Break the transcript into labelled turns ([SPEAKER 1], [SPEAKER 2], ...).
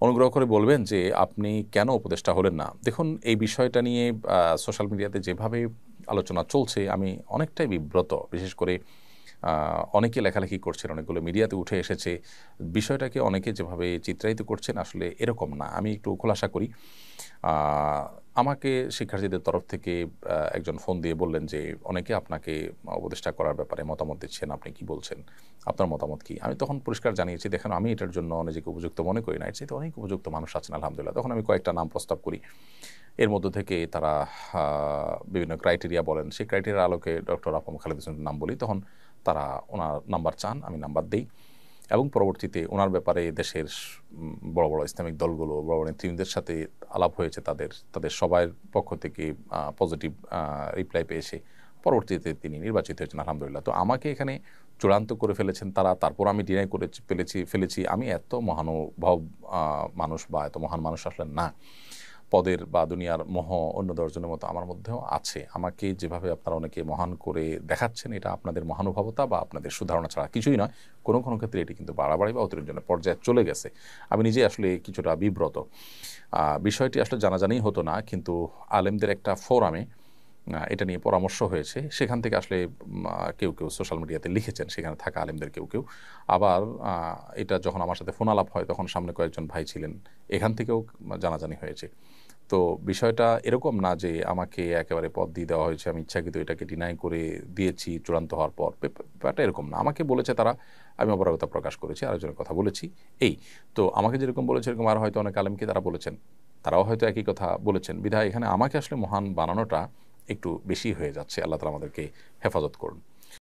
[SPEAKER 1] অনুগ্রহ করে বলবেন যে আপনি কেন উপদেষ্টা হলেন না। দেখুন, এই বিষয়টা নিয়ে সোশ্যাল মিডিয়াতে যেভাবে আলোচনা চলছে আমি অনেকটাই বিব্রত। বিশেষ করে অনেকে লেখালেখি করছেন, অনেকগুলো মিডিয়াতে উঠে এসেছে। বিষয়টাকে অনেকে যেভাবে চিত্রায়িত করছেন আসলে এরকম না। আমি একটু খোলাসা করি। আ আমাকে শিক্ষার্থীদের তরফ থেকে একজন ফোন দিয়ে বললেন যে, "অনেকে আপনাকে উপদেষ্টা করার ব্যাপারে মতামত দিচ্ছেন। আপনি কি বলছেন? আপনার মতামত কি?" আমি তখন পরিষ্কার জানিয়েছি, "দেখেন, আমি এটার জন্য নিজেকে উপযুক্ত মনে করি না। এর চাইতে অনেক উপযুক্ত মানুষ আছেন আলহামদুলিল্লাহ।" তখন আমি কয়েকটা নাম প্রস্তাব করি। এর মধ্য থেকে তারা আ বিভিন্ন ক্রাইটেরিয়া বলেন। সেই ক্রাইটেরিয়ার আলোকে ডক্টর আহমদ খালেদ হোসেনের নাম বলি। তখন তারা উনার নাম্বার চান, আমি নাম্বার দেই এবং পরবর্তীতে উনার ব্যাপারে দেশের বড়, বড় ইসলামিক দলগুলো, বড়, বড় নেতৃবৃন্দের সাথে আলাপ হয়েছে তাদের। তাদের সবার পক্ষ থেকে পজিটিভ রিপ্লাই পেয়েছে। পরবর্তীতে তিনি নির্বাচিত হয়েছেন আলহামদুলিল্লাহ। তো আমাকে এখানে চূড়ান্ত করে ফেলেছেন তারা। তারপর আমি ডিনাই করে ফেলেছি। আমি এত মহানুভব আ মানুষ বা এত মহান মানুষ আসলে না। পদের বা দুনিয়ার মোহ অন্য ১০ জনের মতো আমার মধ্যেও আছে। আমাকে যেভাবে আপনারা অনেকে মহান করে দেখাচ্ছেন, এটা আপনাদের মহানুভবতা বা আপনাদের সুধারণা ছাড়া কিছুই নয়। কোনো, কোনো ক্ষেত্রে এটি কিন্তু বাড়াবাড়ি বা অতিরঞ্জনের পর্যায়ে চলে গেছে। আমি নিজেই আসলে কিছুটা বিব্রত। বিষয়টি আসলে জানাজানিই হতো না। কিন্তু আলেমদের একটা ফোরামে এটা নিয়ে পরামর্শ হয়েছে। সেখান থেকে আসলে কেউ, কেউ সোশ্যাল মিডিয়াতে লিখেছেন, সেখানে থাকা আলেমদের কেউ, কেউ। আবার আ এটা যখন আমার সাথে ফোন আলাপ হয়, তখন সামনে কয়েকজন ভাই ছিলেন। এখান থেকেও জানাজানি হয়েছে। তো বিষয়টা এরকম না যে আমাকে একেবারে পদ দিয়ে দেওয়া হয়েছে। আমি ইচ্ছাকৃত এটাকে ডিনাই করে দিয়েছি চূড়ান্ত হওয়ার পর। ব্যাপারটা এরকম না। আমাকে বলেছে তারা, আমি অপারগতা প্রকাশ করেছি, আরেকজনের কথা বলেছি, এই। তো আমাকে যেরকম বলেছে এরকম আরো হয়তো অনেক আলেমকে তারা বলেছেন। তারাও হয়তো একই কথা বলেছেন। বিধায় এখানে আমাকে আসলে মহান বানানোটা একটু বেশি হয়ে যাচ্ছে। আল্লাহ তাআলা আমাদেরকে হেফাজত করুন।